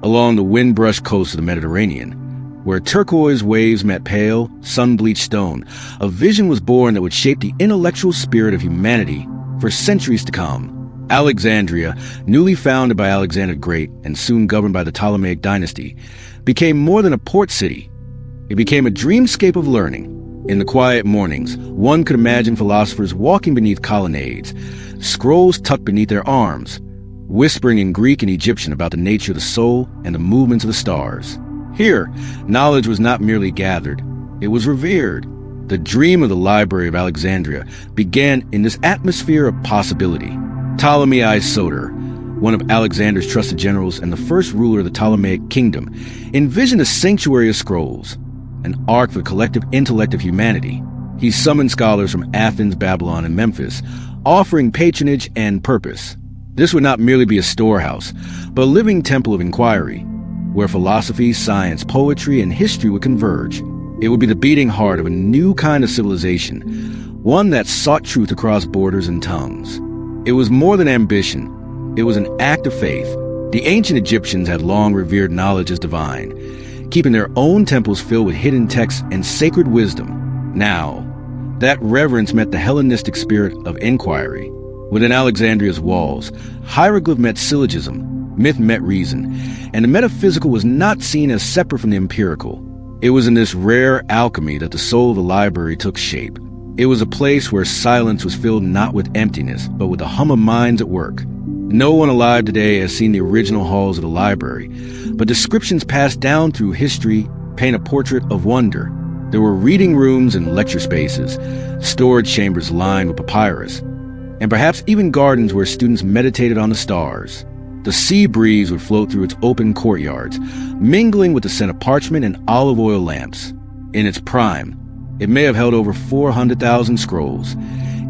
along the wind-brushed coast of the Mediterranean, where turquoise waves met pale, sun-bleached stone. A vision was born that would shape the intellectual spirit of humanity for centuries to come. Alexandria, newly founded by Alexander the Great and soon governed by the Ptolemaic dynasty, became more than a port city. It became a dreamscape of learning. In the quiet mornings, one could imagine philosophers walking beneath colonnades, scrolls tucked beneath their arms, whispering in Greek and Egyptian about the nature of the soul and the movements of the stars. Here, knowledge was not merely gathered, it was revered. The dream of the Library of Alexandria began in this atmosphere of possibility. Ptolemy I Soter, one of Alexander's trusted generals and the first ruler of the Ptolemaic kingdom, envisioned a sanctuary of scrolls, an ark for the collective intellect of humanity. He summoned scholars from Athens, Babylon, and Memphis, offering patronage and purpose. This would not merely be a storehouse, but a living temple of inquiry, where philosophy, science, poetry, and history would converge. It would be the beating heart of a new kind of civilization, one that sought truth across borders and tongues. It was more than ambition. It was an act of faith. The ancient Egyptians had long revered knowledge as divine, keeping their own temples filled with hidden texts and sacred wisdom. Now, that reverence met the Hellenistic spirit of inquiry. Within Alexandria's walls, hieroglyph met syllogism, myth met reason, and the metaphysical was not seen as separate from the empirical. It was in this rare alchemy that the soul of the library took shape. It was a place where silence was filled not with emptiness, but with the hum of minds at work. No one alive today has seen the original halls of the library, but descriptions passed down through history paint a portrait of wonder. There were reading rooms and lecture spaces, storage chambers lined with papyrus, and perhaps even gardens where students meditated on the stars. The sea breeze would float through its open courtyards, mingling with the scent of parchment and olive oil lamps. In its prime, it may have held over 400,000 scrolls,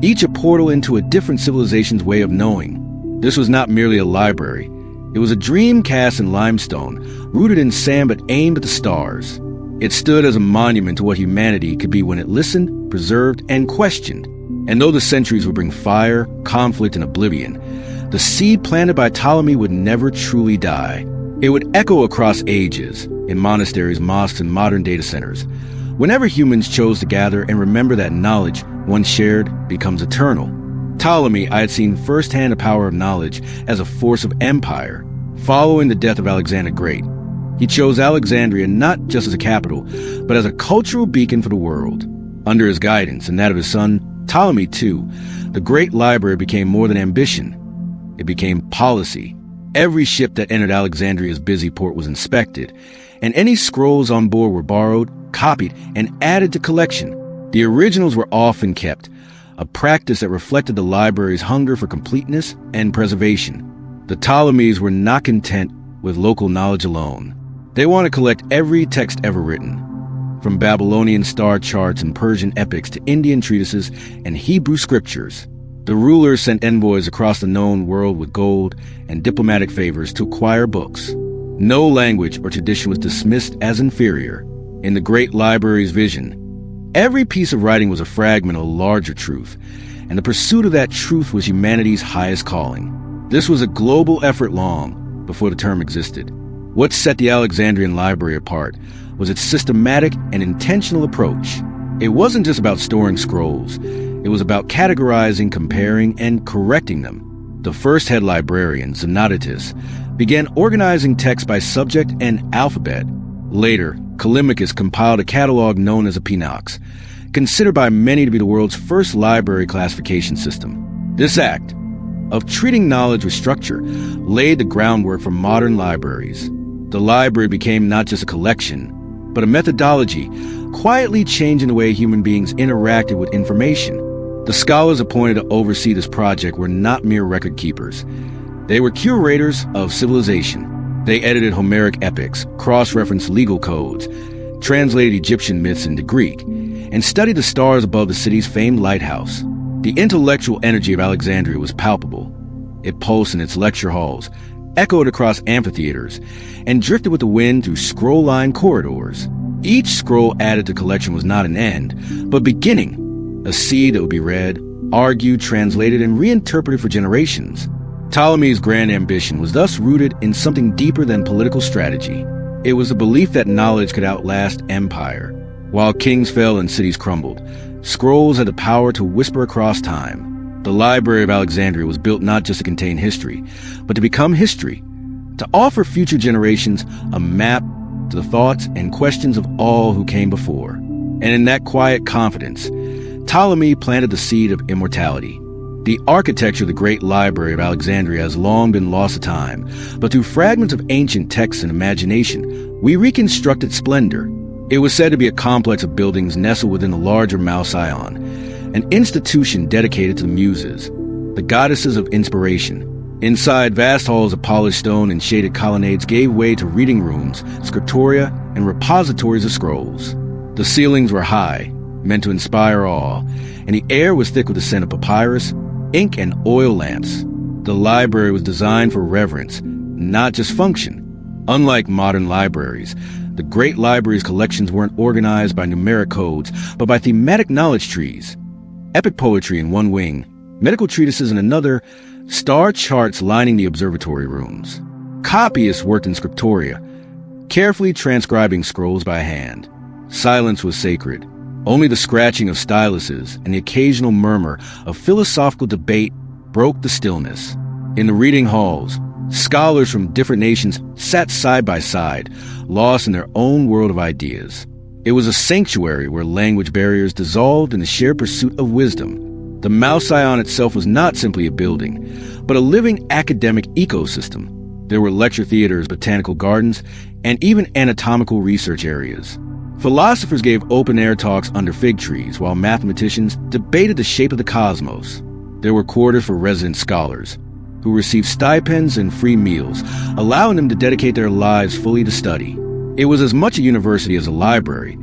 each a portal into a different civilization's way of knowing. This was not merely a library. It was a dream cast in limestone, rooted in sand but aimed at the stars. It stood as a monument to what humanity could be when it listened, preserved, and questioned. And though the centuries would bring fire, conflict, and oblivion, the seed planted by Ptolemy would never truly die. It would echo across ages, in monasteries, mosques, and modern data centers, whenever humans chose to gather and remember that knowledge, once shared, becomes eternal. Ptolemy, I had seen firsthand the power of knowledge as a force of empire. Following the death of Alexander the Great, he chose Alexandria not just as a capital, but as a cultural beacon for the world. Under his guidance and that of his son, Ptolemy II, the great library became more than ambition. It became policy. Every ship that entered Alexandria's busy port was inspected, and any scrolls on board were borrowed, copied, and added to collection. The originals were often kept, a practice that reflected the library's hunger for completeness and preservation. The Ptolemies were not content with local knowledge alone. They wanted to collect every text ever written, from Babylonian star charts and Persian epics to Indian treatises and Hebrew scriptures. The rulers sent envoys across the known world with gold and diplomatic favors to acquire books. No language or tradition was dismissed as inferior. In the great library's vision, every piece of writing was a fragment of a larger truth, and the pursuit of that truth was humanity's highest calling. This was a global effort long before the term existed. What set the Alexandrian Library apart was its systematic and intentional approach. It wasn't just about storing scrolls. It was about categorizing, comparing, and correcting them. The first head librarian, Xenodotus, began organizing texts by subject and alphabet. Later, Callimachus compiled a catalog known as a Pinox, considered by many to be the world's first library classification system. This act of treating knowledge with structure laid the groundwork for modern libraries. The library became not just a collection, but a methodology, quietly changing the way human beings interacted with information. The scholars appointed to oversee this project were not mere record keepers. They were curators of civilization. They edited Homeric epics, cross-referenced legal codes, translated Egyptian myths into Greek, and studied the stars above the city's famed lighthouse. The intellectual energy of Alexandria was palpable. It pulsed in its lecture halls, echoed across amphitheaters, and drifted with the wind through scroll-lined corridors. Each scroll added to the collection was not an end, but beginning, a seed that would be read, argued, translated, and reinterpreted for generations. Ptolemy's grand ambition was thus rooted in something deeper than political strategy. It was the belief that knowledge could outlast empire. While kings fell and cities crumbled, scrolls had the power to whisper across time. The Library of Alexandria was built not just to contain history, but to become history, to offer future generations a map to the thoughts and questions of all who came before. And in that quiet confidence, Ptolemy planted the seed of immortality. The architecture of the great Library of Alexandria has long been lost to time, but through fragments of ancient texts and imagination, we reconstruct its splendor. It was said to be a complex of buildings nestled within the larger Mouse-Ion, an institution dedicated to the Muses, the goddesses of inspiration. Inside, vast halls of polished stone and shaded colonnades gave way to reading rooms, scriptoria, and repositories of scrolls. The ceilings were high, meant to inspire awe, and the air was thick with the scent of papyrus, ink, and oil lamps. The library was designed for reverence, not just function. Unlike modern libraries, the great library's collections weren't organized by numeric codes, but by thematic knowledge trees. Epic poetry in one wing, medical treatises in another, star charts lining the observatory rooms. Copyists worked in scriptoria, carefully transcribing scrolls by hand. Silence was sacred. Only the scratching of styluses and the occasional murmur of philosophical debate broke the stillness. In the reading halls, scholars from different nations sat side by side, lost in their own world of ideas. It was a sanctuary where language barriers dissolved in the shared pursuit of wisdom. The Mouse-Ion itself was not simply a building, but a living academic ecosystem. There were lecture theaters, botanical gardens, and even anatomical research areas. Philosophers gave open-air talks under fig trees, while mathematicians debated the shape of the cosmos. There were quarters for resident scholars, who received stipends and free meals, allowing them to dedicate their lives fully to study. It was as much a university as a library,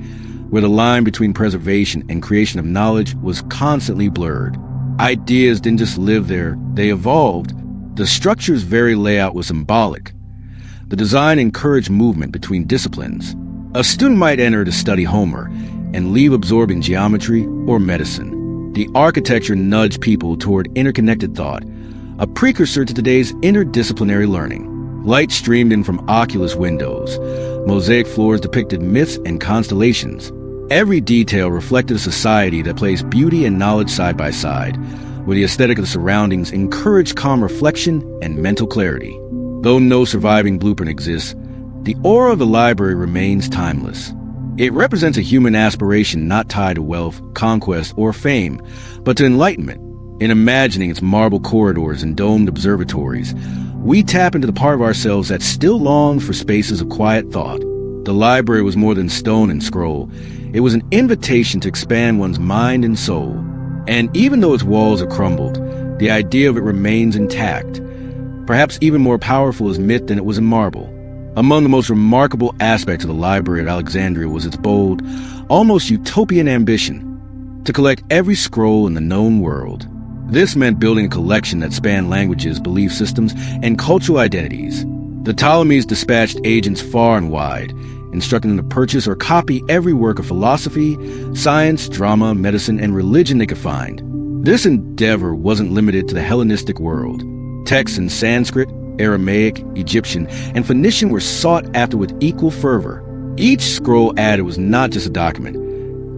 where the line between preservation and creation of knowledge was constantly blurred. Ideas didn't just live there, they evolved. The structure's very layout was symbolic. The design encouraged movement between disciplines. A student might enter to study Homer and leave absorbing geometry or medicine. The architecture nudged people toward interconnected thought, a precursor to today's interdisciplinary learning. Light streamed in from oculus windows. Mosaic floors depicted myths and constellations. Every detail reflected a society that placed beauty and knowledge side by side, where the aesthetic of the surroundings encouraged calm reflection and mental clarity. Though no surviving blueprint exists, the aura of the library remains timeless. It represents a human aspiration not tied to wealth, conquest, or fame, but to enlightenment. In imagining its marble corridors and domed observatories, we tap into the part of ourselves that still longs for spaces of quiet thought. The library was more than stone and scroll. It was an invitation to expand one's mind and soul. And even though its walls have crumbled, the idea of it remains intact, perhaps even more powerful as myth than it was in marble. Among the most remarkable aspects of the Library of Alexandria was its bold, almost utopian ambition to collect every scroll in the known world. This meant building a collection that spanned languages, belief systems, and cultural identities. The Ptolemies dispatched agents far and wide, instructing them to purchase or copy every work of philosophy, science, drama, medicine, and religion they could find. This endeavor wasn't limited to the Hellenistic world. Texts in Sanskrit, Aramaic, Egyptian, and Phoenician were sought after with equal fervor. Each scroll added was not just a document.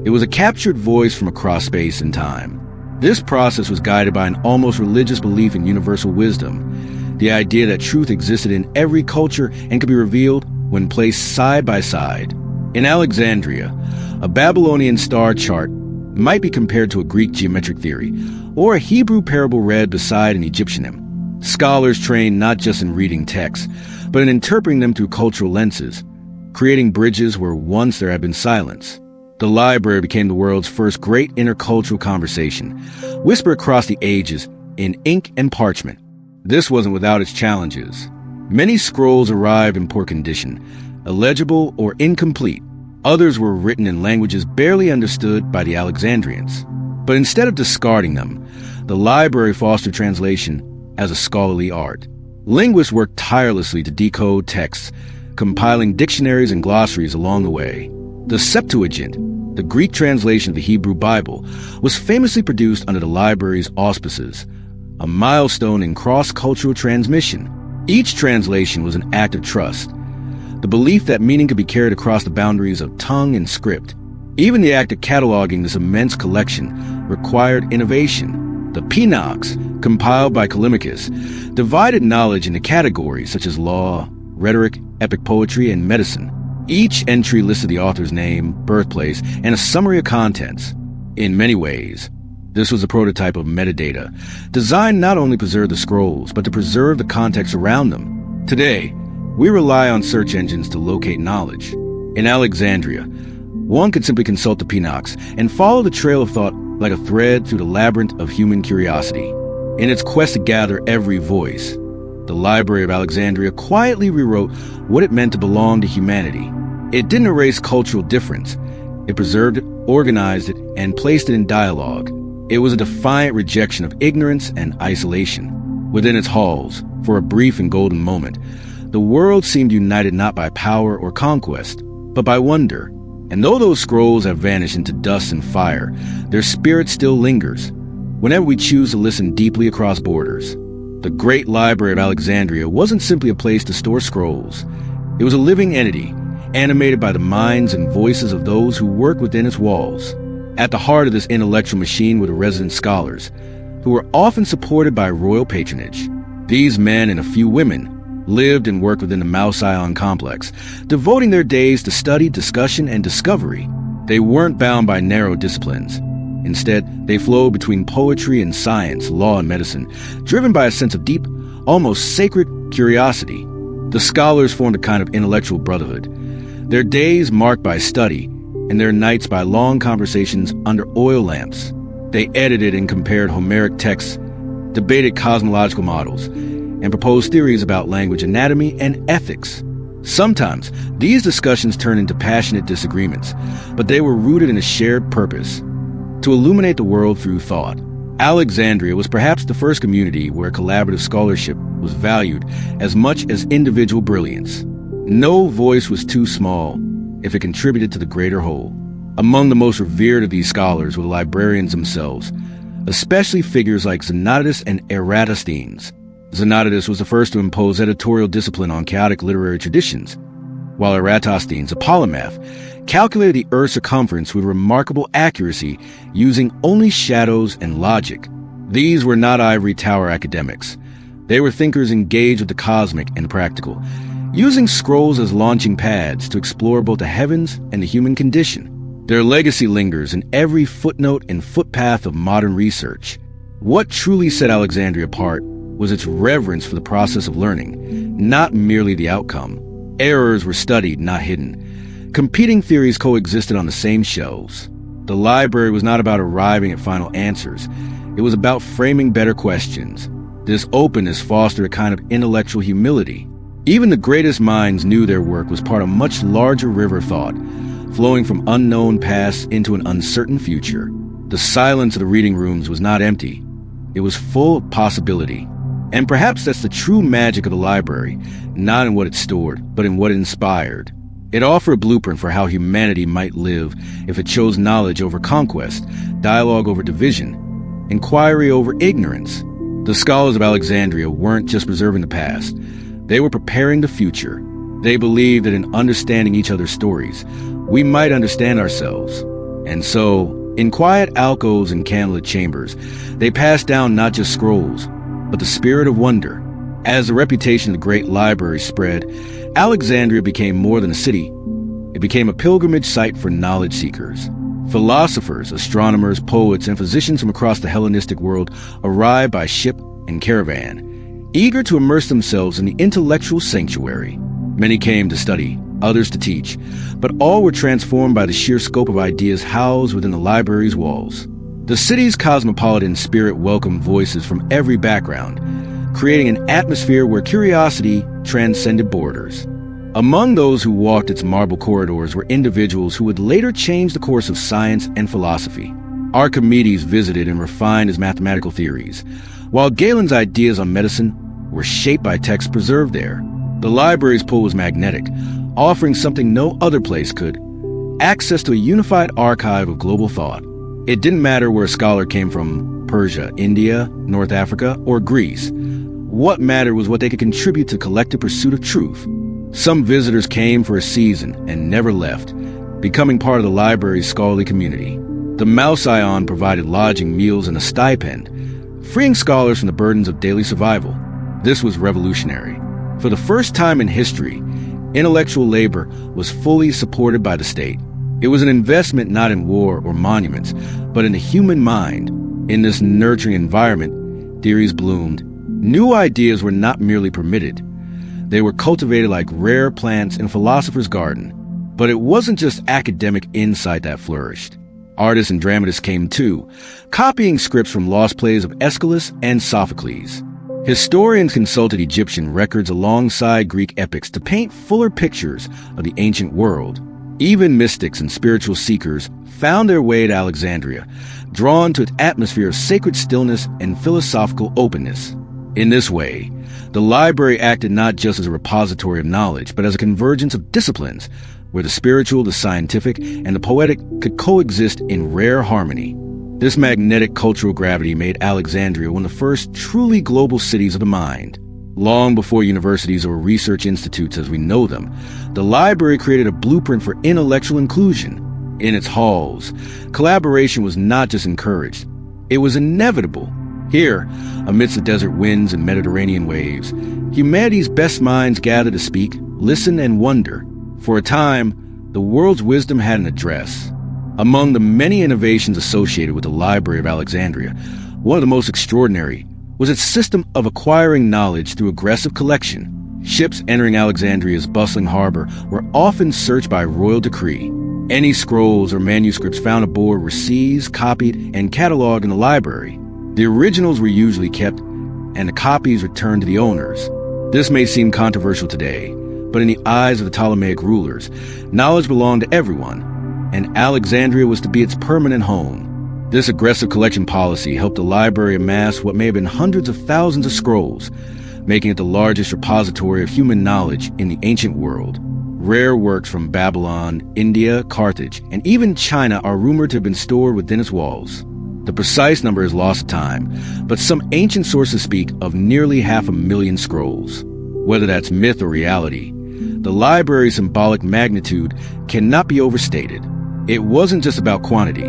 It was a captured voice from across space and time. This process was guided by an almost religious belief in universal wisdom, the idea that truth existed in every culture and could be revealed when placed side by side. In Alexandria, a Babylonian star chart might be compared to a Greek geometric theory, or a Hebrew parable read beside an Egyptian hymn. Scholars trained not just in reading texts, but in interpreting them through cultural lenses, creating bridges where once there had been silence. The library became the world's first great intercultural conversation, whispered across the ages in ink and parchment. This wasn't without its challenges. Many scrolls arrived in poor condition, illegible or incomplete. Others were written in languages barely understood by the Alexandrians. But instead of discarding them, the library fostered translation as a scholarly art. Linguists worked tirelessly to decode texts, compiling dictionaries and glossaries along the way. The Septuagint, the Greek translation of the Hebrew Bible, was famously produced under the library's auspices, a milestone in cross-cultural transmission. Each translation was an act of trust, the belief that meaning could be carried across the boundaries of tongue and script. Even the act of cataloging this immense collection required innovation. The Pinox, compiled by Callimachus, divided knowledge into categories such as law, rhetoric, epic poetry, and medicine. Each entry listed the author's name, birthplace, and a summary of contents. In many ways, this was a prototype of metadata, designed not only to preserve the scrolls, but to preserve the context around them. Today, we rely on search engines to locate knowledge. In Alexandria, one could simply consult the Pinox and follow the trail of thought like a thread through the labyrinth of human curiosity. In its quest to gather every voice, the Library of Alexandria quietly rewrote what it meant to belong to humanity. It didn't erase cultural difference. It preserved it, organized it, and placed it in dialogue. It was a defiant rejection of ignorance and isolation. Within its halls, for a brief and golden moment, the world seemed united not by power or conquest, but by wonder. And though those scrolls have vanished into dust and fire, their spirit still lingers, whenever we choose to listen deeply across borders. The great Library of Alexandria wasn't simply a place to store scrolls. It was a living entity, animated by the minds and voices of those who worked within its walls. At the heart of this intellectual machine were the resident scholars, who were often supported by royal patronage. These men and a few women lived and worked within the Mouse Ion complex, devoting their days to study, discussion, and discovery. They weren't bound by narrow disciplines. Instead, they flowed between poetry and science, law and medicine, driven by a sense of deep, almost sacred curiosity. The scholars formed a kind of intellectual brotherhood, their days marked by study, and their nights by long conversations under oil lamps. They edited and compared Homeric texts, debated cosmological models, and proposed theories about language anatomy and ethics. Sometimes, these discussions turned into passionate disagreements, but they were rooted in a shared purpose: to illuminate the world through thought. Alexandria was perhaps the first community where collaborative scholarship was valued as much as individual brilliance. No voice was too small if it contributed to the greater whole. Among the most revered of these scholars were the librarians themselves, especially figures like Xenocrates and Eratosthenes. Xenocrates was the first to impose editorial discipline on chaotic literary traditions, while Eratosthenes, a polymath, calculated the Earth's circumference with remarkable accuracy using only shadows and logic. These were not ivory tower academics. They were thinkers engaged with the cosmic and practical, using scrolls as launching pads to explore both the heavens and the human condition. Their legacy lingers in every footnote and footpath of modern research. What truly set Alexandria apart was its reverence for the process of learning, not merely the outcome. Errors were studied, not hidden. Competing theories coexisted on the same shelves. The library was not about arriving at final answers. It was about framing better questions. This openness fostered a kind of intellectual humility. Even the greatest minds knew their work was part of a much larger river of thought, flowing from unknown past into an uncertain future. The silence of the reading rooms was not empty. It was full of possibility. And perhaps that's the true magic of the library, not in what it stored, but in what it inspired. It offered a blueprint for how humanity might live if it chose knowledge over conquest, dialogue over division, inquiry over ignorance. The scholars of Alexandria weren't just preserving the past. They were preparing the future. They believed that in understanding each other's stories, we might understand ourselves. And so, in quiet alcoves and candlelit chambers, they passed down not just scrolls, but the spirit of wonder. As the reputation of the great library spread, Alexandria became more than a city. It became a pilgrimage site for knowledge seekers. Philosophers, astronomers, poets, and physicians from across the Hellenistic world arrived by ship and caravan, eager to immerse themselves in the intellectual sanctuary. Many came to study, others to teach, but all were transformed by the sheer scope of ideas housed within the library's walls. The city's cosmopolitan spirit welcomed voices from every background, creating an atmosphere where curiosity transcended borders. Among those who walked its marble corridors were individuals who would later change the course of science and philosophy. Archimedes visited and refined his mathematical theories, while Galen's ideas on medicine were shaped by texts preserved there. The library's pull was magnetic, offering something no other place could: access to a unified archive of global thought. It didn't matter where a scholar came from: Persia, India, North Africa, or Greece. What mattered was what they could contribute to the collective pursuit of truth. Some visitors came for a season and never left, becoming part of the library's scholarly community. The Mouse Ion provided lodging, meals, and a stipend, freeing scholars from the burdens of daily survival. This was revolutionary. For the first time in history, intellectual labor was fully supported by the state. It was an investment not in war or monuments, but in the human mind. In this nurturing environment, theories bloomed. New ideas were not merely permitted. They were cultivated like rare plants in a philosopher's garden. But it wasn't just academic insight that flourished. Artists and dramatists came too, copying scripts from lost plays of Aeschylus and Sophocles. Historians consulted Egyptian records alongside Greek epics to paint fuller pictures of the ancient world. Even mystics and spiritual seekers found their way to Alexandria, drawn to its atmosphere of sacred stillness and philosophical openness. In this way, the library acted not just as a repository of knowledge, but as a convergence of disciplines, where the spiritual, the scientific, and the poetic could coexist in rare harmony. This magnetic cultural gravity made Alexandria one of the first truly global cities of the mind. Long before universities or research institutes as we know them, the library created a blueprint for intellectual inclusion. In its halls, collaboration was not just encouraged, it was inevitable. Here, amidst the desert winds and Mediterranean waves, humanity's best minds gathered to speak, listen, and wonder. For a time, the world's wisdom had an address. Among the many innovations associated with the Library of Alexandria, one of the most extraordinary was its system of acquiring knowledge through aggressive collection. Ships entering Alexandria's bustling harbor were often searched by royal decree. Any scrolls or manuscripts found aboard were seized, copied, and cataloged in the library. The originals were usually kept, and the copies returned to the owners. This may seem controversial today, but in the eyes of the Ptolemaic rulers, knowledge belonged to everyone, and Alexandria was to be its permanent home. This aggressive collection policy helped the library amass what may have been hundreds of thousands of scrolls, making it the largest repository of human knowledge in the ancient world. Rare works from Babylon, India, Carthage, and even China are rumored to have been stored within its walls. The precise number is lost to time, but some ancient sources speak of nearly 500,000 scrolls. Whether that's myth or reality, the library's symbolic magnitude cannot be overstated. It wasn't just about quantity.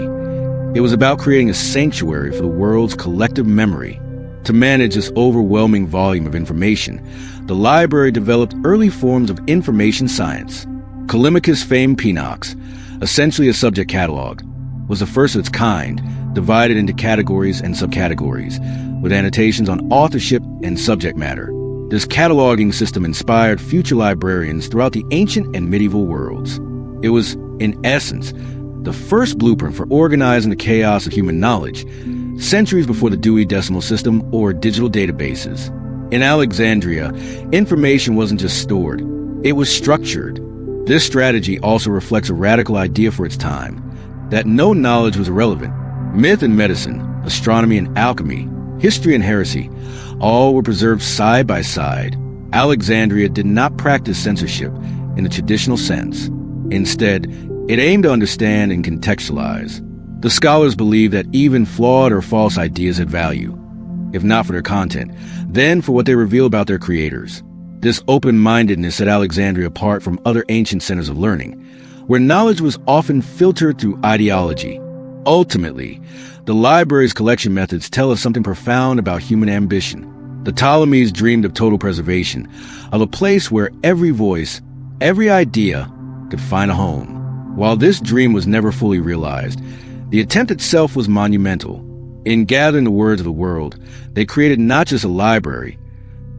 It was about creating a sanctuary for the world's collective memory. To manage this overwhelming volume of information, the library developed early forms of information science. Callimachus' famed Pinox, essentially a subject catalog, was the first of its kind, divided into categories and subcategories, with annotations on authorship and subject matter. This cataloging system inspired future librarians throughout the ancient and medieval worlds. It was, in essence, the first blueprint for organizing the chaos of human knowledge, centuries before the Dewey Decimal System or digital databases. In Alexandria, information wasn't just stored, it was structured. This strategy also reflects a radical idea for its time, that no knowledge was irrelevant. Myth and medicine, astronomy and alchemy, history and heresy, all were preserved side by side. Alexandria did not practice censorship in the traditional sense. Instead, it aimed to understand and contextualize. The scholars believed that even flawed or false ideas had value, if not for their content, then for what they reveal about their creators. This open-mindedness set Alexandria apart from other ancient centers of learning, where knowledge was often filtered through ideology. Ultimately, the library's collection methods tell us something profound about human ambition. The Ptolemies dreamed of total preservation, of a place where every voice, every idea could find a home. While this dream was never fully realized, the attempt itself was monumental. In gathering the words of the world, they created not just a library,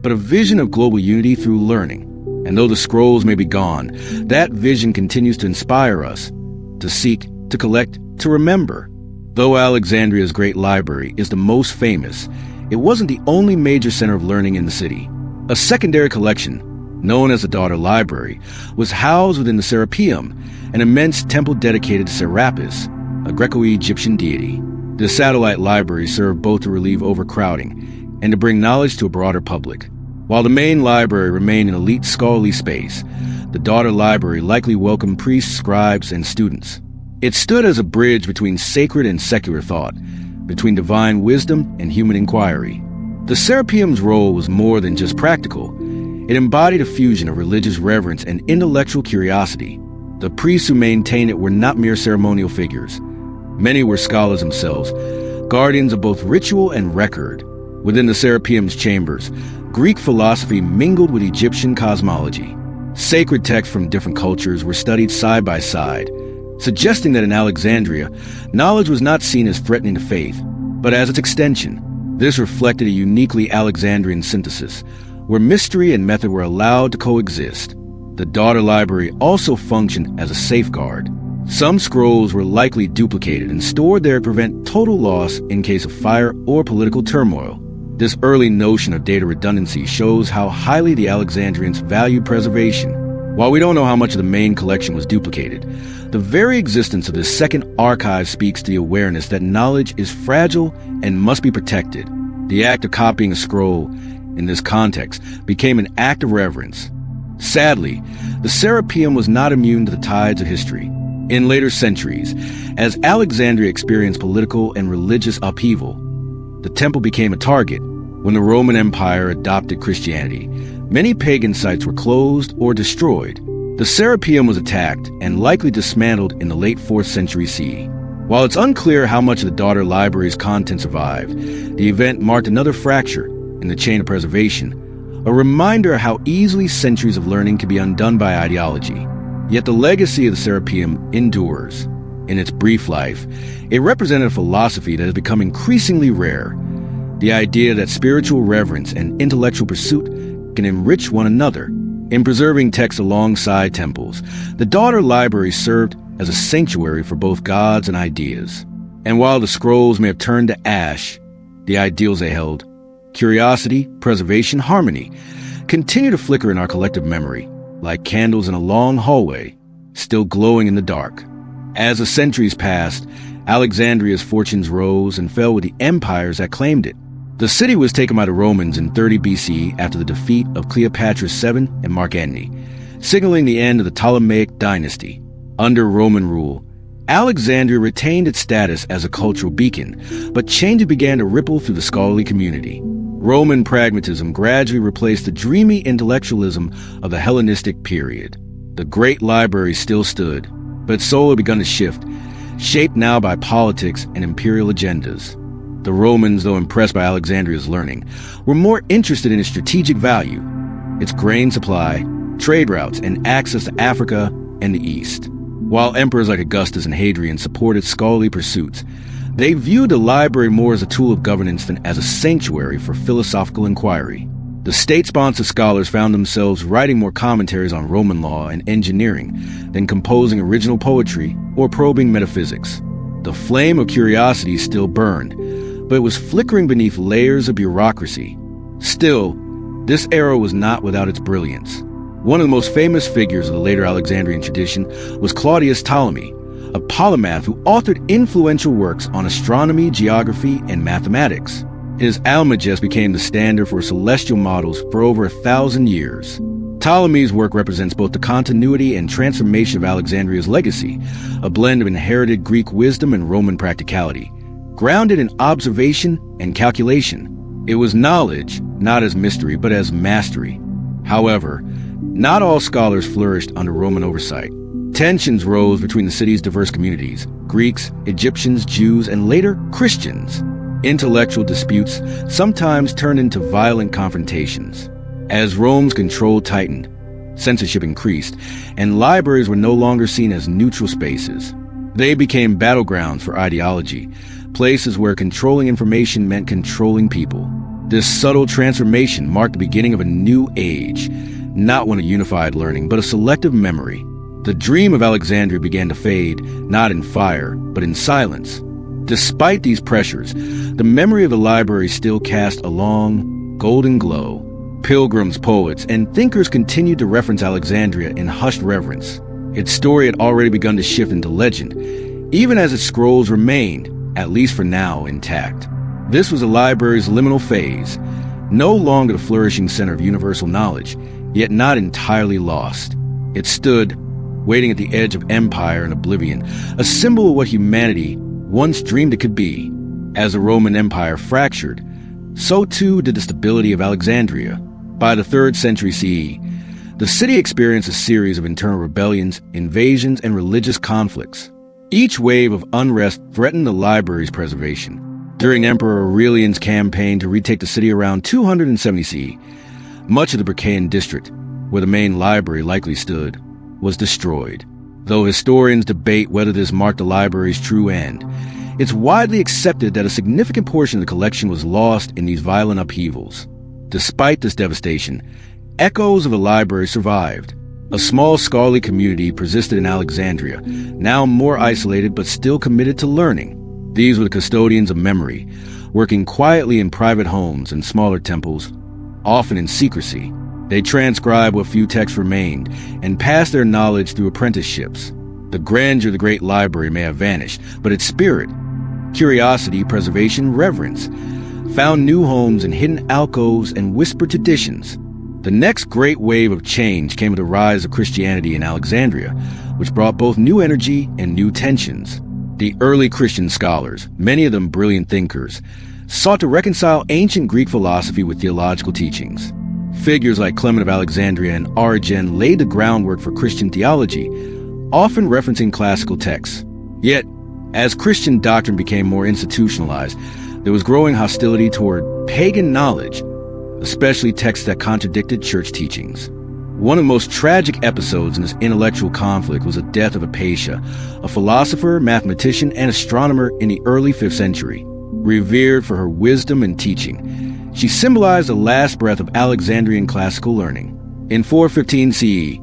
but a vision of global unity through learning. And though the scrolls may be gone, that vision continues to inspire us to seek, to collect, to remember. Though Alexandria's great library is the most famous, it wasn't the only major center of learning in the city. A secondary collection, known as the Daughter Library, was housed within the Serapeum, an immense temple dedicated to Serapis, a Greco-Egyptian deity. The satellite library served both to relieve overcrowding and to bring knowledge to a broader public. While the main library remained an elite scholarly space, the Daughter Library likely welcomed priests, scribes, and students. It stood as a bridge between sacred and secular thought, between divine wisdom and human inquiry. The Serapeum's role was more than just practical. It embodied a fusion of religious reverence and intellectual curiosity. The priests who maintained it were not mere ceremonial figures. Many were scholars themselves, guardians of both ritual and record. Within the Serapeum's chambers, Greek philosophy mingled with Egyptian cosmology. Sacred texts from different cultures were studied side by side, suggesting that in Alexandria, knowledge was not seen as threatening to faith, but as its extension. This reflected a uniquely Alexandrian synthesis, where mystery and method were allowed to coexist. The daughter library also functioned as a safeguard. Some scrolls were likely duplicated and stored there to prevent total loss in case of fire or political turmoil. This early notion of data redundancy shows how highly the Alexandrians valued preservation. While we don't know how much of the main collection was duplicated, the very existence of this second archive speaks to the awareness that knowledge is fragile and must be protected. The act of copying a scroll, in this context, became an act of reverence. Sadly, the Serapeum was not immune to the tides of history. In later centuries, as Alexandria experienced political and religious upheaval, the temple became a target. When the Roman Empire adopted Christianity, many pagan sites were closed or destroyed. The Serapeum was attacked and likely dismantled in the late 4th century CE. While it's unclear how much of the daughter library's content survived, the event marked another fracture in the chain of preservation, a reminder of how easily centuries of learning can be undone by ideology. Yet the legacy of the Serapeum endures. In its brief life, it represented a philosophy that has become increasingly rare. The idea that spiritual reverence and intellectual pursuit can enrich one another. In preserving texts alongside temples, the daughter library served as a sanctuary for both gods and ideas. And while the scrolls may have turned to ash, the ideals they held, curiosity, preservation, harmony, continue to flicker in our collective memory, like candles in a long hallway, still glowing in the dark. As the centuries passed, Alexandria's fortunes rose and fell with the empires that claimed it. The city was taken by the Romans in 30 BC after the defeat of Cleopatra VII and Mark Antony, signaling the end of the Ptolemaic dynasty. Under Roman rule, Alexandria retained its status as a cultural beacon, but changes began to ripple through the scholarly community. Roman pragmatism gradually replaced the dreamy intellectualism of the Hellenistic period. The great library still stood, but its soul had begun to shift, shaped now by politics and imperial agendas. The Romans, though impressed by Alexandria's learning, were more interested in its strategic value, its grain supply, trade routes, and access to Africa and the East. While emperors like Augustus and Hadrian supported scholarly pursuits, they viewed the library more as a tool of governance than as a sanctuary for philosophical inquiry. The state-sponsored scholars found themselves writing more commentaries on Roman law and engineering than composing original poetry or probing metaphysics. The flame of curiosity still burned, but it was flickering beneath layers of bureaucracy. Still, this era was not without its brilliance. One of the most famous figures of the later Alexandrian tradition was Claudius Ptolemy, a polymath who authored influential works on astronomy, geography, and mathematics. His Almagest became the standard for celestial models for over 1,000 years. Ptolemy's work represents both the continuity and transformation of Alexandria's legacy, a blend of inherited Greek wisdom and Roman practicality, grounded in observation and calculation. It was knowledge, not as mystery, but as mastery. However, not all scholars flourished under Roman oversight. Tensions rose between the city's diverse communities, Greeks, Egyptians, Jews, and later Christians. Intellectual disputes sometimes turned into violent confrontations. As Rome's control tightened, censorship increased, and libraries were no longer seen as neutral spaces. They became battlegrounds for ideology, places where controlling information meant controlling people. This subtle transformation marked the beginning of a new age, not one of unified learning, but of selective memory. The dream of Alexandria began to fade, not in fire, but in silence. Despite these pressures, the memory of the library still cast a long, golden glow. Pilgrims, poets, and thinkers continued to reference Alexandria in hushed reverence. Its story had already begun to shift into legend, even as its scrolls remained, at least for now, intact. This was the library's liminal phase, no longer the flourishing center of universal knowledge, yet not entirely lost. It stood waiting at the edge of empire and oblivion, a symbol of what humanity once dreamed it could be. As the Roman Empire fractured, so too did the stability of Alexandria. By the 3rd century CE, the city experienced a series of internal rebellions, invasions, and religious conflicts. Each wave of unrest threatened the library's preservation. During Emperor Aurelian's campaign to retake the city around 270 CE, much of the Brachaean district, where the main library likely stood, was destroyed. Though historians debate whether this marked the library's true end, it's widely accepted that a significant portion of the collection was lost in these violent upheavals. Despite this devastation, echoes of the library survived. A small scholarly community persisted in Alexandria, now more isolated but still committed to learning. These were the custodians of memory, working quietly in private homes and smaller temples, often in secrecy. They transcribed what few texts remained and passed their knowledge through apprenticeships. The grandeur of the great library may have vanished, but its spirit, curiosity, preservation, reverence, found new homes in hidden alcoves and whispered traditions. The next great wave of change came with the rise of Christianity in Alexandria, which brought both new energy and new tensions. The early Christian scholars, many of them brilliant thinkers, sought to reconcile ancient Greek philosophy with theological teachings. Figures like Clement of Alexandria and Origen laid the groundwork for Christian theology, often referencing classical texts. Yet, as Christian doctrine became more institutionalized, there was growing hostility toward pagan knowledge, especially texts that contradicted church teachings. One of the most tragic episodes in this intellectual conflict was the death of Hypatia, a philosopher, mathematician, and astronomer in the early 5th century. Revered for her wisdom and teaching, she symbolized the last breath of Alexandrian classical learning. In 415 CE,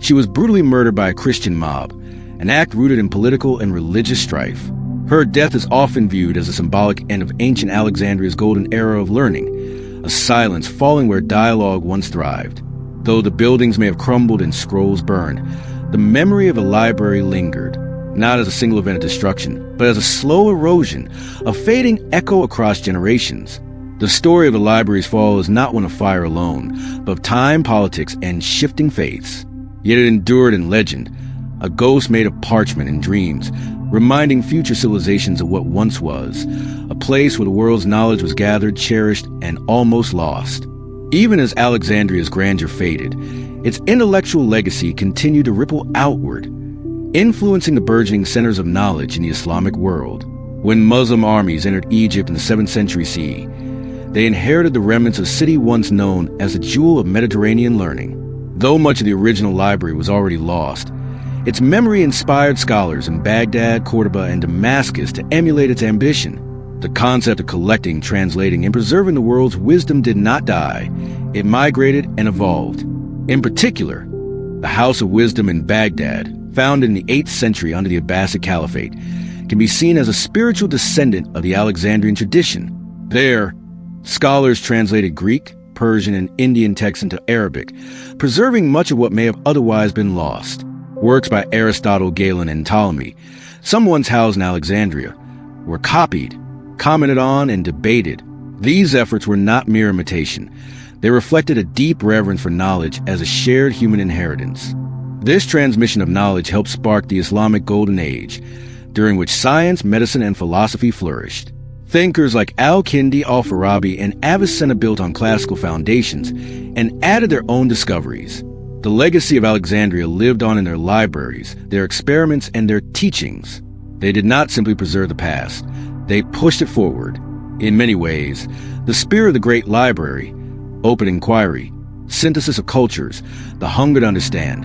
she was brutally murdered by a Christian mob, an act rooted in political and religious strife. Her death is often viewed as a symbolic end of ancient Alexandria's golden era of learning, a silence falling where dialogue once thrived. Though the buildings may have crumbled and scrolls burned, the memory of a library lingered, not as a single event of destruction, but as a slow erosion, a fading echo across generations. The story of the library's fall is not one of fire alone, but of time, politics, and shifting faiths. Yet it endured in legend, a ghost made of parchment and dreams, reminding future civilizations of what once was, a place where the world's knowledge was gathered, cherished, and almost lost. Even as Alexandria's grandeur faded, its intellectual legacy continued to ripple outward, influencing the burgeoning centers of knowledge in the Islamic world. When Muslim armies entered Egypt in the 7th century CE, they inherited the remnants of a city once known as the jewel of Mediterranean learning. Though much of the original library was already lost, its memory inspired scholars in Baghdad, Cordoba, and Damascus to emulate its ambition. The concept of collecting, translating, and preserving the world's wisdom did not die. It migrated and evolved. In particular, the House of Wisdom in Baghdad, founded in the 8th century under the Abbasid Caliphate, can be seen as a spiritual descendant of the Alexandrian tradition. There, scholars translated Greek, Persian, and Indian texts into Arabic, preserving much of what may have otherwise been lost. Works by Aristotle, Galen, and Ptolemy, some once housed in Alexandria, were copied, commented on, and debated. These efforts were not mere imitation. They reflected a deep reverence for knowledge as a shared human inheritance. This transmission of knowledge helped spark the Islamic Golden Age, during which science, medicine, and philosophy flourished. Thinkers like Al-Kindi, Al-Farabi, and Avicenna built on classical foundations and added their own discoveries. The legacy of Alexandria lived on in their libraries, their experiments, and their teachings. They did not simply preserve the past. They pushed it forward. In many ways, the spirit of the great library, open inquiry, synthesis of cultures, the hunger to understand,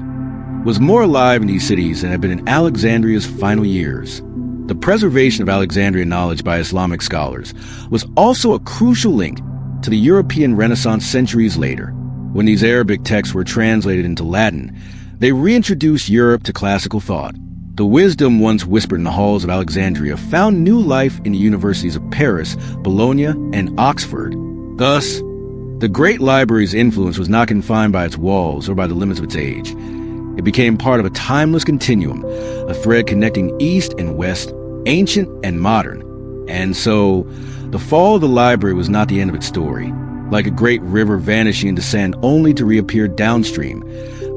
was more alive in these cities than had been in Alexandria's final years. The preservation of Alexandrian knowledge by Islamic scholars was also a crucial link to the European Renaissance centuries later. When these Arabic texts were translated into Latin, they reintroduced Europe to classical thought. The wisdom once whispered in the halls of Alexandria found new life in the universities of Paris, Bologna, and Oxford. Thus, the great library's influence was not confined by its walls or by the limits of its age. It became part of a timeless continuum, a thread connecting East and West, ancient and modern. And so, the fall of the library was not the end of its story. Like a great river vanishing into sand only to reappear downstream,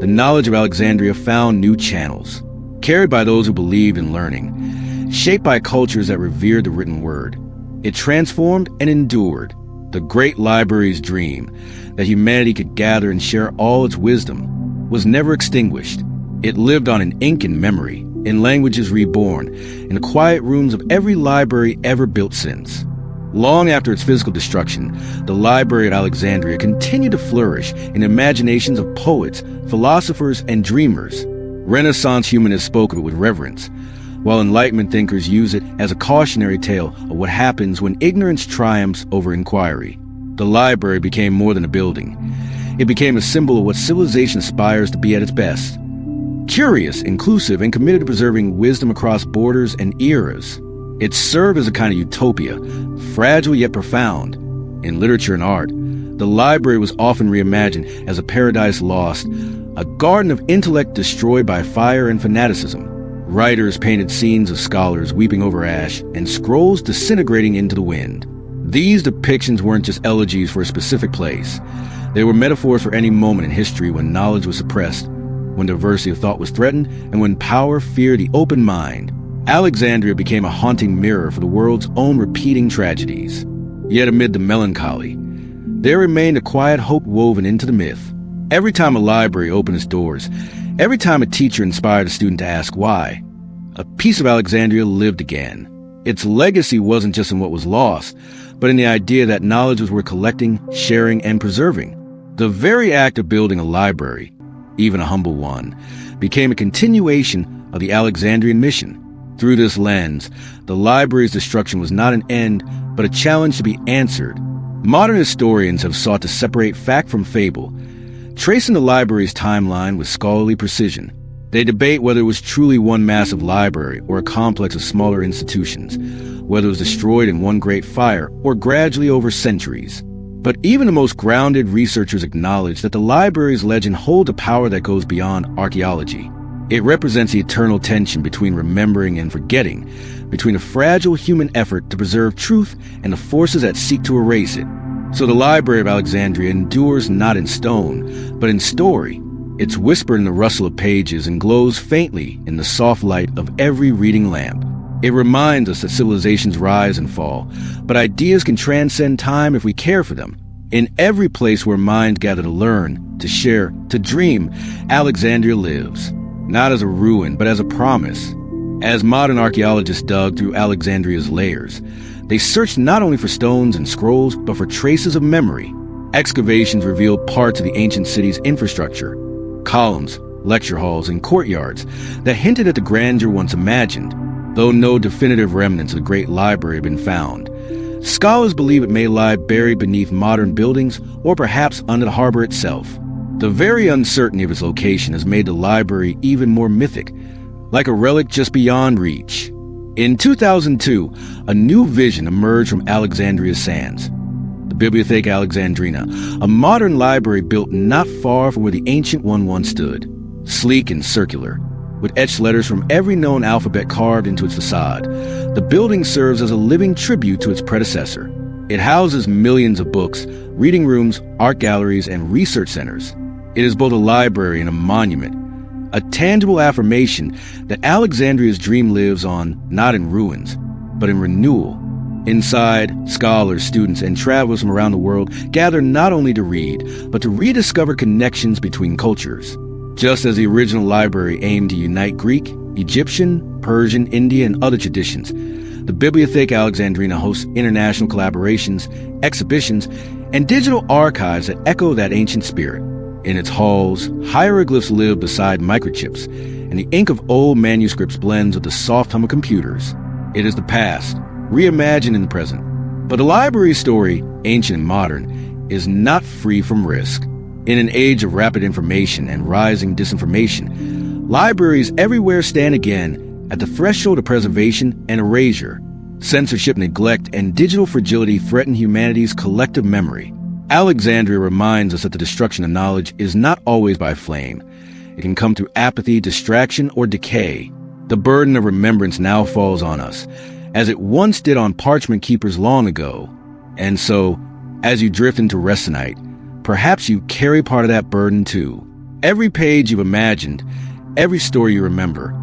the knowledge of Alexandria found new channels, carried by those who believed in learning, shaped by cultures that revered the written word. It transformed and endured. The great library's dream, that humanity could gather and share all its wisdom, was never extinguished. It lived on in ink and memory, in languages reborn, in the quiet rooms of every library ever built since. Long after its physical destruction, the library at Alexandria continued to flourish in the imaginations of poets, philosophers, and dreamers. Renaissance humanists spoke of it with reverence, while Enlightenment thinkers use it as a cautionary tale of what happens when ignorance triumphs over inquiry. The library became more than a building. It became a symbol of what civilization aspires to be at its best. Curious, inclusive, and committed to preserving wisdom across borders and eras. It served as a kind of utopia, fragile yet profound. In literature and art, the library was often reimagined as a paradise lost, a garden of intellect destroyed by fire and fanaticism. Writers painted scenes of scholars weeping over ash and scrolls disintegrating into the wind. These depictions weren't just elegies for a specific place. They were metaphors for any moment in history when knowledge was suppressed, when diversity of thought was threatened, and when power feared the open mind. Alexandria became a haunting mirror for the world's own repeating tragedies. Yet amid the melancholy, there remained a quiet hope woven into the myth. Every time a library opened its doors, every time a teacher inspired a student to ask why, a piece of Alexandria lived again. Its legacy wasn't just in what was lost, but in the idea that knowledge was worth collecting, sharing, and preserving. The very act of building a library, even a humble one, became a continuation of the Alexandrian mission. Through this lens, the library's destruction was not an end, but a challenge to be answered. Modern historians have sought to separate fact from fable, tracing the library's timeline with scholarly precision. They debate whether it was truly one massive library or a complex of smaller institutions, whether it was destroyed in one great fire or gradually over centuries. But even the most grounded researchers acknowledge that the library's legend holds a power that goes beyond archaeology. It represents the eternal tension between remembering and forgetting, between a fragile human effort to preserve truth and the forces that seek to erase it. So the Library of Alexandria endures not in stone, but in story. It's whispered in the rustle of pages and glows faintly in the soft light of every reading lamp. It reminds us that civilizations rise and fall, but ideas can transcend time if we care for them. In every place where minds gather to learn, to share, to dream, Alexandria lives. Not as a ruin, but as a promise. As modern archaeologists dug through Alexandria's layers, they searched not only for stones and scrolls, but for traces of memory. Excavations revealed parts of the ancient city's infrastructure, columns, lecture halls, and courtyards that hinted at the grandeur once imagined, though no definitive remnants of the great library have been found. Scholars believe it may lie buried beneath modern buildings or perhaps under the harbor itself. The very uncertainty of its location has made the library even more mythic, like a relic just beyond reach. In 2002, a new vision emerged from Alexandria's sands. The Bibliotheca Alexandrina, a modern library built not far from where the ancient one once stood. Sleek and circular, with etched letters from every known alphabet carved into its facade, the building serves as a living tribute to its predecessor. It houses millions of books, reading rooms, art galleries, and research centers. It is both a library and a monument, a tangible affirmation that Alexandria's dream lives on, not in ruins, but in renewal. Inside, scholars, students, and travelers from around the world gather not only to read, but to rediscover connections between cultures. Just as the original library aimed to unite Greek, Egyptian, Persian, Indian, and other traditions, the Bibliotheca Alexandrina hosts international collaborations, exhibitions, and digital archives that echo that ancient spirit. In its halls, hieroglyphs live beside microchips, and the ink of old manuscripts blends with the soft hum of computers. It is the past, reimagined in the present. But the library's story, ancient and modern, is not free from risk. In an age of rapid information and rising disinformation, libraries everywhere stand again at the threshold of preservation and erasure. Censorship, neglect, and digital fragility threaten humanity's collective memory. Alexandria reminds us that the destruction of knowledge is not always by flame. It can come through apathy, distraction, or decay. The burden of remembrance now falls on us, as it once did on parchment keepers long ago. And so, as you drift into rest tonight, perhaps you carry part of that burden too. Every page you've imagined, every story you remember,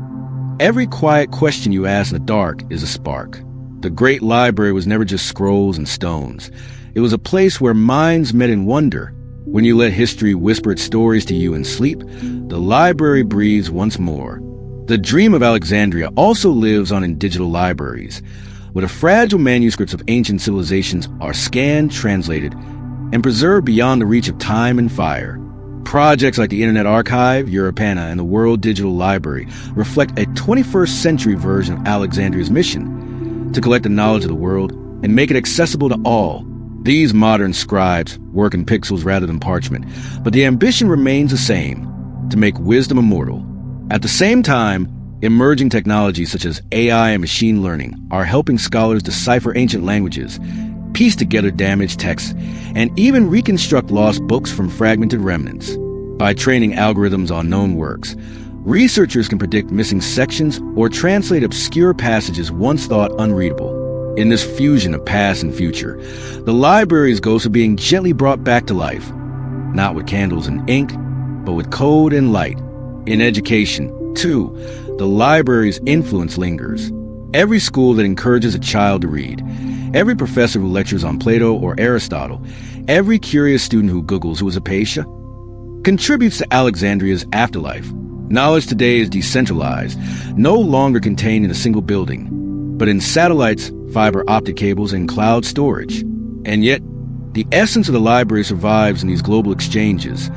every quiet question you ask in the dark is a spark. The great library was never just scrolls and stones. It was a place where minds met in wonder. When you let history whisper its stories to you in sleep, the library breathes once more. The dream of Alexandria also lives on in digital libraries, where the fragile manuscripts of ancient civilizations are scanned, translated, and preserved beyond the reach of time and fire. Projects like the Internet Archive, Europana, and the World Digital Library reflect a 21st century version of Alexandria's mission to collect the knowledge of the world and make it accessible to all. These modern scribes work in pixels rather than parchment, but the ambition remains the same, to make wisdom immortal. At the same time, emerging technologies such as AI and machine learning are helping scholars decipher ancient languages, piece together damaged texts, and even reconstruct lost books from fragmented remnants. By training algorithms on known works, researchers can predict missing sections or translate obscure passages once thought unreadable. In this fusion of past and future, the library's ghosts are being gently brought back to life, not with candles and ink, but with code and light. In education, too, the library's influence lingers. Every school that encourages a child to read, every professor who lectures on Plato or Aristotle, every curious student who Googles who is Hypatia, contributes to Alexandria's afterlife. Knowledge today is decentralized, no longer contained in a single building, but in satellites, fiber optic cables, and cloud storage. And yet, the essence of the library survives in these global exchanges,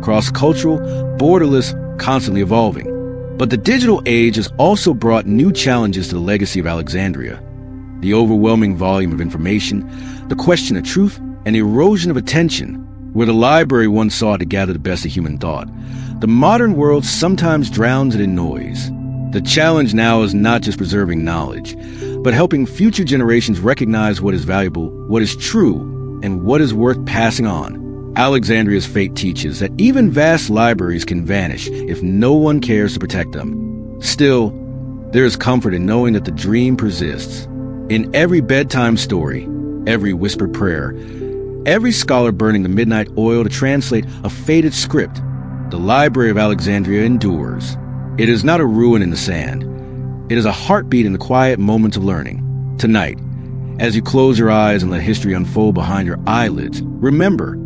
cross-cultural, borderless, constantly evolving. But the digital age has also brought new challenges to the legacy of Alexandria. The overwhelming volume of information, the question of truth, and the erosion of attention. Where the library once sought to gather the best of human thought, the modern world sometimes drowns it in noise. The challenge now is not just preserving knowledge, but helping future generations recognize what is valuable, what is true, and what is worth passing on. Alexandria's fate teaches that even vast libraries can vanish if no one cares to protect them. Still, there is comfort in knowing that the dream persists. In every bedtime story, every whispered prayer, every scholar burning the midnight oil to translate a faded script, the Library of Alexandria endures. It is not a ruin in the sand. It is a heartbeat in the quiet moments of learning. Tonight, as you close your eyes and let history unfold behind your eyelids, remember,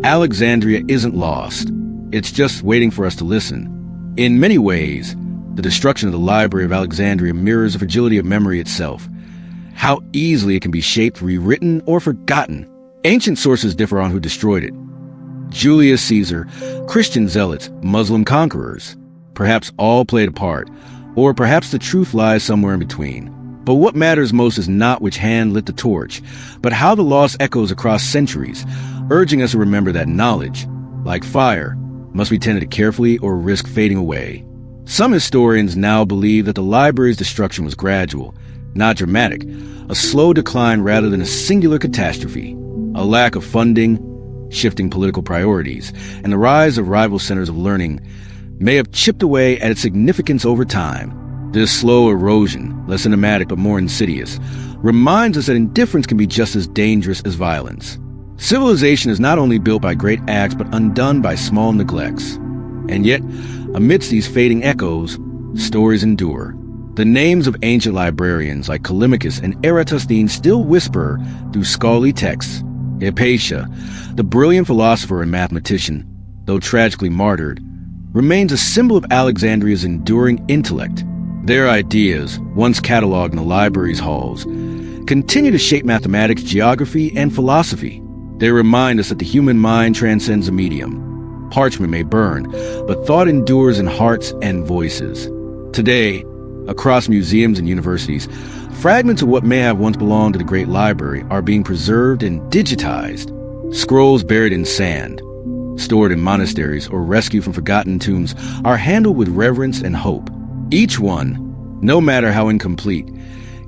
Alexandria isn't lost. It's just waiting for us to listen. In many ways, the destruction of the Library of Alexandria mirrors the fragility of memory itself. How easily it can be shaped, rewritten, or forgotten. Ancient sources differ on who destroyed it. Julius Caesar, Christian zealots, Muslim conquerors. Perhaps all played a part, or perhaps the truth lies somewhere in between. But what matters most is not which hand lit the torch, but how the loss echoes across centuries, urging us to remember that knowledge, like fire, must be tended carefully or risk fading away. Some historians now believe that the library's destruction was gradual, not dramatic, a slow decline rather than a singular catastrophe. A lack of funding, shifting political priorities, and the rise of rival centers of learning may have chipped away at its significance over time. This slow erosion, less cinematic but more insidious, reminds us that indifference can be just as dangerous as violence. Civilization is not only built by great acts but undone by small neglects. And yet, amidst these fading echoes, stories endure. The names of ancient librarians like Callimachus and Eratosthenes still whisper through scholarly texts. Hypatia, the brilliant philosopher and mathematician, though tragically martyred, remains a symbol of Alexandria's enduring intellect. Their ideas, once cataloged in the library's halls, continue to shape mathematics, geography, and philosophy. They remind us that the human mind transcends a medium. Parchment may burn, but thought endures in hearts and voices. Today, across museums and universities, fragments of what may have once belonged to the great library are being preserved and digitized. Scrolls buried in sand, stored in monasteries, or rescued from forgotten tombs are handled with reverence and hope. Each one, no matter how incomplete,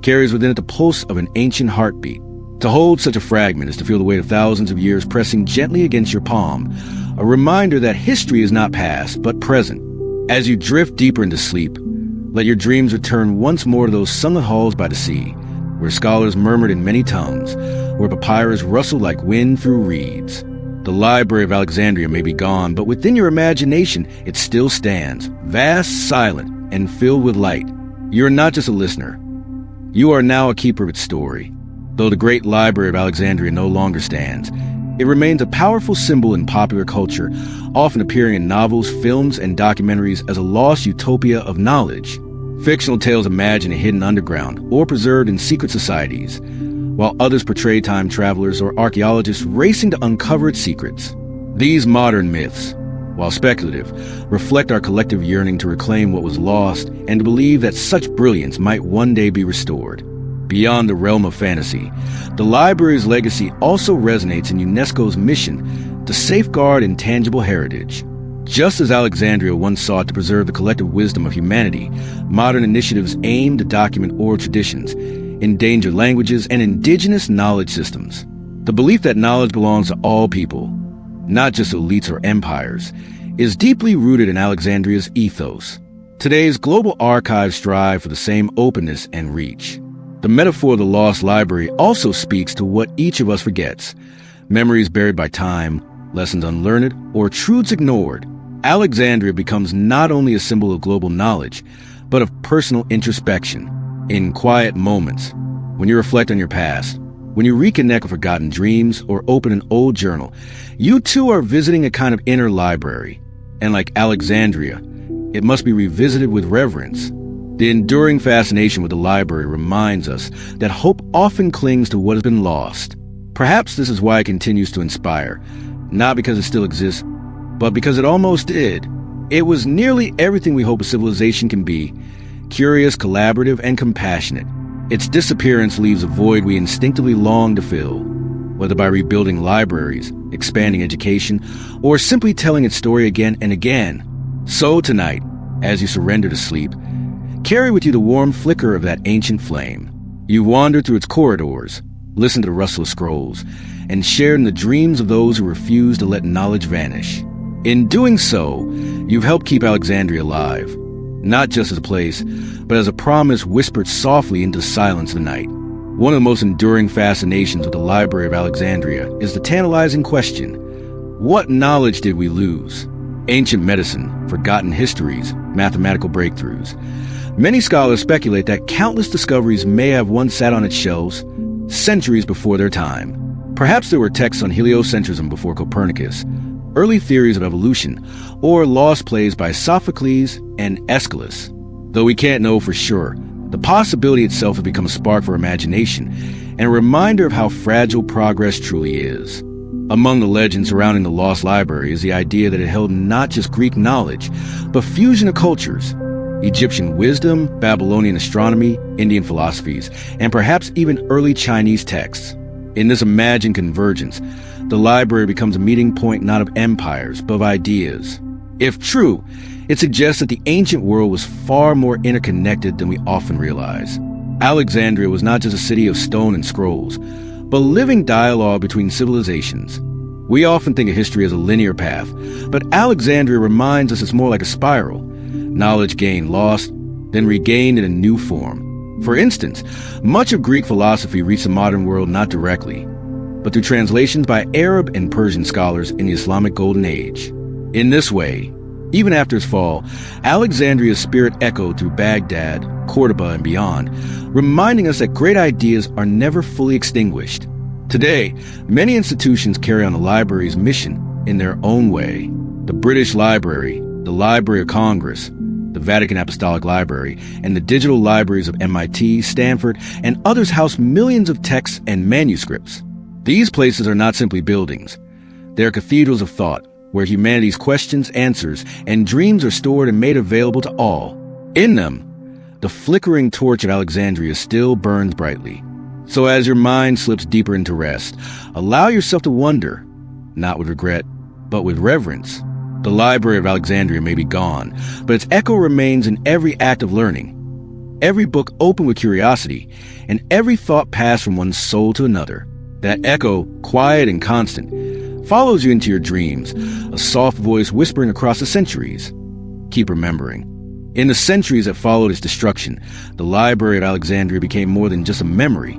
carries within it the pulse of an ancient heartbeat. To hold such a fragment is to feel the weight of thousands of years pressing gently against your palm, a reminder that history is not past, but present. As you drift deeper into sleep, let your dreams return once more to those sunlit halls by the sea, where scholars murmured in many tongues, where papyrus rustled like wind through reeds. The Library of Alexandria may be gone, but within your imagination, it still stands, vast, silent, and filled with light. You're not just a listener. You are now a keeper of its story. Though the great Library of Alexandria no longer stands, it remains a powerful symbol in popular culture, often appearing in novels, films, and documentaries as a lost utopia of knowledge. Fictional tales imagine a hidden underground or preserved in secret societies, while others portray time travelers or archaeologists racing to uncover its secrets. These modern myths, while speculative, reflect our collective yearning to reclaim what was lost and to believe that such brilliance might one day be restored. Beyond the realm of fantasy, the library's legacy also resonates in UNESCO's mission to safeguard intangible heritage. Just as Alexandria once sought to preserve the collective wisdom of humanity, modern initiatives aim to document oral traditions, endangered languages, and indigenous knowledge systems. The belief that knowledge belongs to all people, not just elites or empires, is deeply rooted in Alexandria's ethos. Today's global archives strive for the same openness and reach. The metaphor of the Lost Library also speaks to what each of us forgets: memories buried by time, lessons unlearned, or truths ignored. Alexandria becomes not only a symbol of global knowledge, but of personal introspection. In quiet moments, when you reflect on your past, when you reconnect with forgotten dreams or open an old journal, you too are visiting a kind of inner library. And like Alexandria, it must be revisited with reverence. The enduring fascination with the library reminds us that hope often clings to what has been lost. Perhaps this is why it continues to inspire, not because it still exists, but because it almost did. It was nearly everything we hope a civilization can be: curious, collaborative, and compassionate. Its disappearance leaves a void we instinctively long to fill, whether by rebuilding libraries, expanding education, or simply telling its story again and again. So tonight, as you surrender to sleep, carry with you the warm flicker of that ancient flame. You wander through its corridors, listen to the rustle of scrolls, and share in the dreams of those who refuse to let knowledge vanish. In doing so, you've helped keep Alexandria alive, not just as a place, but as a promise whispered softly into the silence of the night. One of the most enduring fascinations with the Library of Alexandria is the tantalizing question: what knowledge did we lose? Ancient medicine, forgotten histories, mathematical breakthroughs. Many scholars speculate that countless discoveries may have once sat on its shelves centuries before their time. Perhaps there were texts on heliocentrism before Copernicus, early theories of evolution, or lost plays by Sophocles and Aeschylus. Though we can't know for sure, the possibility itself has become a spark for imagination and a reminder of how fragile progress truly is. Among the legends surrounding the Lost Library is the idea that it held not just Greek knowledge, but fusion of cultures: Egyptian wisdom, Babylonian astronomy, Indian philosophies, and perhaps even early Chinese texts. In this imagined convergence, the library becomes a meeting point not of empires, but of ideas. If true, it suggests that the ancient world was far more interconnected than we often realize. Alexandria was not just a city of stone and scrolls, but a living dialogue between civilizations. We often think of history as a linear path, but Alexandria reminds us it's more like a spiral. Knowledge gained lost, then regained in a new form. For instance, much of Greek philosophy reached the modern world not directly, but through translations by Arab and Persian scholars in the Islamic Golden Age. In this way, even after its fall, Alexandria's spirit echoed through Baghdad, Cordoba, and beyond, reminding us that great ideas are never fully extinguished. Today, many institutions carry on the library's mission in their own way. The British Library, the Library of Congress, the Vatican Apostolic Library, and the digital libraries of MIT, Stanford, and others house millions of texts and manuscripts. These places are not simply buildings. They are cathedrals of thought, where humanity's questions, answers, and dreams are stored and made available to all. In them, the flickering torch of Alexandria still burns brightly. So as your mind slips deeper into rest, allow yourself to wonder, not with regret, but with reverence. The Library of Alexandria may be gone, but its echo remains in every act of learning, every book opened with curiosity, and every thought passed from one soul to another. That echo, quiet and constant, follows you into your dreams, a soft voice whispering across the centuries. Keep remembering. In the centuries that followed its destruction, the Library of Alexandria became more than just a memory.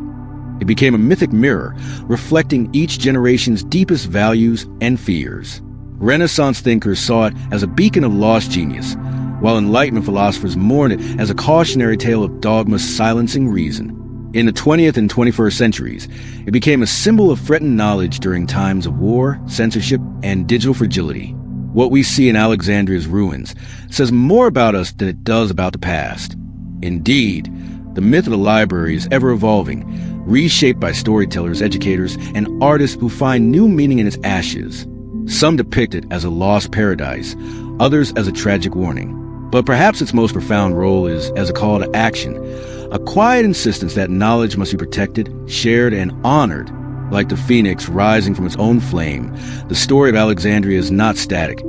It became a mythic mirror, reflecting each generation's deepest values and fears. Renaissance thinkers saw it as a beacon of lost genius, while Enlightenment philosophers mourned it as a cautionary tale of dogma silencing reason. In the 20th and 21st centuries, it became a symbol of threatened knowledge during times of war, censorship, and digital fragility. What we see in Alexandria's ruins says more about us than it does about the past. Indeed, the myth of the library is ever-evolving, reshaped by storytellers, educators, and artists who find new meaning in its ashes. Some depict it as a lost paradise, others as a tragic warning. But perhaps its most profound role is as a call to action, a quiet insistence that knowledge must be protected, shared, and honored. Like the phoenix rising from its own flame, the story of Alexandria is not static.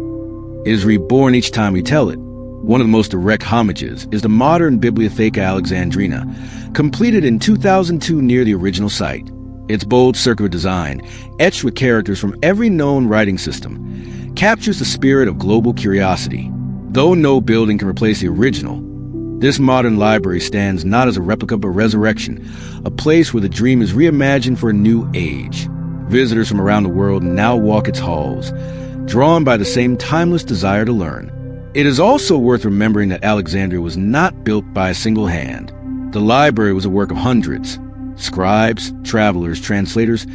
It is reborn each time we tell it. One of the most direct homages is the modern Bibliotheca Alexandrina, completed in 2002 near the original site. Its bold circular design, etched with characters from every known writing system, captures the spirit of global curiosity. Though no building can replace the original, this modern library stands not as a replica but resurrection, a place where the dream is reimagined for a new age. Visitors from around the world now walk its halls, drawn by the same timeless desire to learn. It is also worth remembering that Alexandria was not built by a single hand. The library was a work of hundreds. Scribes, travelers, translators,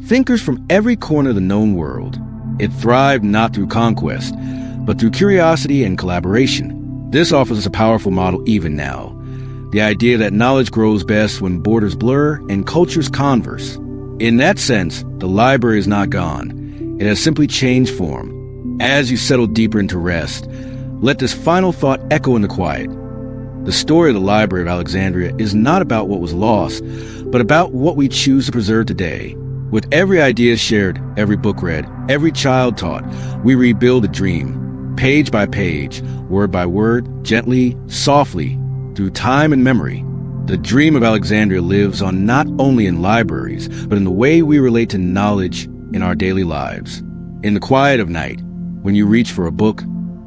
thinkers from every corner of the known world. It thrived not through conquest, but through curiosity and collaboration. This offers us a powerful model even now. The idea that knowledge grows best when borders blur and cultures converse. In that sense, the library is not gone. It has simply changed form. As you settle deeper into rest, let this final thought echo in the quiet. The story of the Library of Alexandria is not about what was lost, but about what we choose to preserve today. With every idea shared, every book read, every child taught, we rebuild a dream. Page by page, word by word, gently, softly, through time and memory. The dream of Alexandria lives on not only in libraries, but in the way we relate to knowledge in our daily lives. In the quiet of night, when you reach for a book,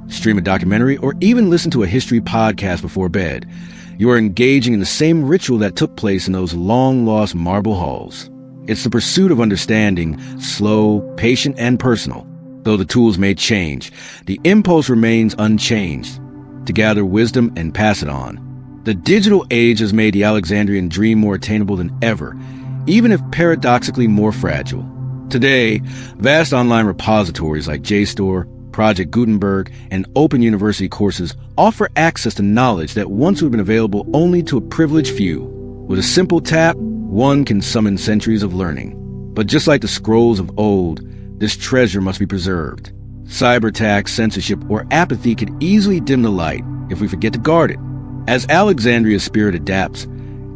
stream a documentary, or even listen to a history podcast before bed, you are engaging in the same ritual that took place in those long-lost marble halls. It's the pursuit of understanding, slow, patient, and personal. Though the tools may change, the impulse remains unchanged, to gather wisdom and pass it on. The digital age has made the Alexandrian dream more attainable than ever, even if paradoxically more fragile. Today, vast online repositories like JSTOR, Project Gutenberg, and Open University courses offer access to knowledge that once would have been available only to a privileged few. With a simple tap, one can summon centuries of learning. But just like the scrolls of old, this treasure must be preserved. Cyber attacks, censorship, or apathy could easily dim the light if we forget to guard it. As Alexandria's spirit adapts,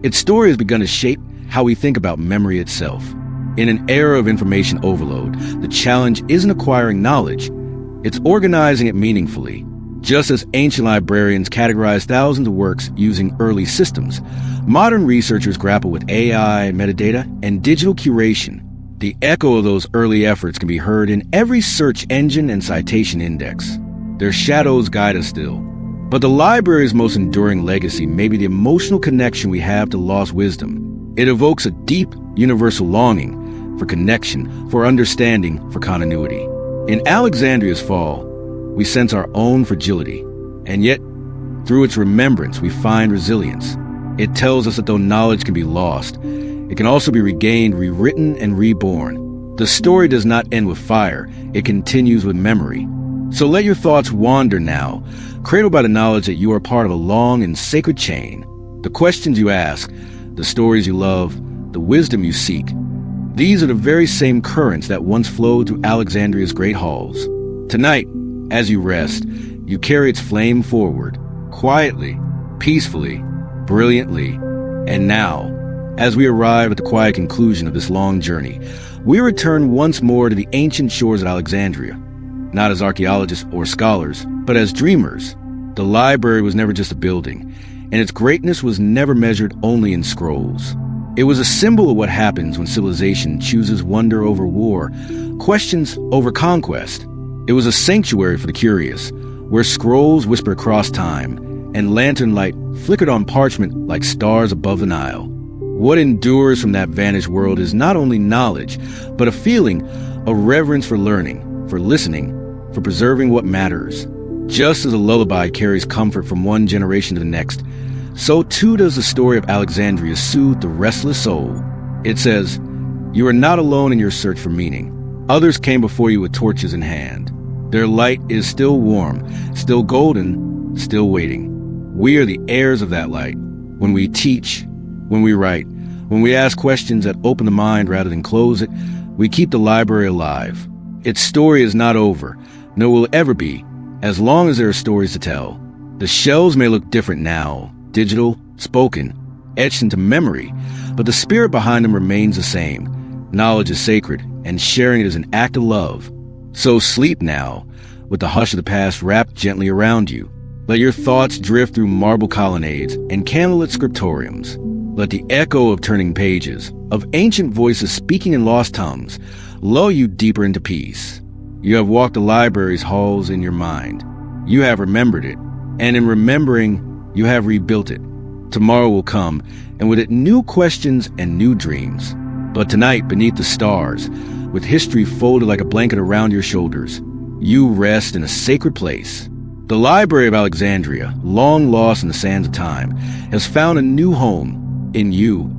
its story has begun to shape how we think about memory itself. In an era of information overload, the challenge isn't acquiring knowledge, it's organizing it meaningfully. Just as ancient librarians categorized thousands of works using early systems, modern researchers grapple with AI, metadata, and digital curation. The echo of those early efforts can be heard in every search engine and citation index. Their shadows guide us still. But the library's most enduring legacy may be the emotional connection we have to lost wisdom. It evokes a deep, universal longing for connection, for understanding, for continuity. In Alexandria's fall, we sense our own fragility, and yet, through its remembrance, we find resilience. It tells us that though knowledge can be lost, it can also be regained, rewritten, and reborn. The story does not end with fire, it continues with memory. So let your thoughts wander now, cradled by the knowledge that you are part of a long and sacred chain. The questions you ask, the stories you love, the wisdom you seek, these are the very same currents that once flowed through Alexandria's great halls. Tonight, as you rest, you carry its flame forward, quietly, peacefully, brilliantly. And now, as we arrive at the quiet conclusion of this long journey, we return once more to the ancient shores of Alexandria, not as archaeologists or scholars, but as dreamers. The library was never just a building, and its greatness was never measured only in scrolls. It was a symbol of what happens when civilization chooses wonder over war, questions over conquest. It was a sanctuary for the curious, where scrolls whispered across time, and lantern light flickered on parchment like stars above the Nile. What endures from that vanished world is not only knowledge, but a feeling of reverence for learning, for listening, for preserving what matters. Just as a lullaby carries comfort from one generation to the next, so too does the story of Alexandria soothe the restless soul. It says, "You are not alone in your search for meaning. Others came before you with torches in hand. Their light is still warm, still golden, still waiting. We are the heirs of that light. When we teach, when we write, when we ask questions that open the mind rather than close it, we keep the library alive. Its story is not over, nor will it ever be, as long as there are stories to tell. The shelves may look different now, digital, spoken, etched into memory, but the spirit behind them remains the same. Knowledge is sacred, and sharing it is an act of love. So sleep now, with the hush of the past wrapped gently around you. Let your thoughts drift through marble colonnades and candlelit scriptoriums. Let the echo of turning pages, of ancient voices speaking in lost tongues, lull you deeper into peace. You have walked the library's halls in your mind. You have remembered it, and in remembering, you have rebuilt it. Tomorrow will come, and with it new questions and new dreams. But tonight, beneath the stars, with history folded like a blanket around your shoulders, you rest in a sacred place. The Library of Alexandria, long lost in the sands of time, has found a new home in you.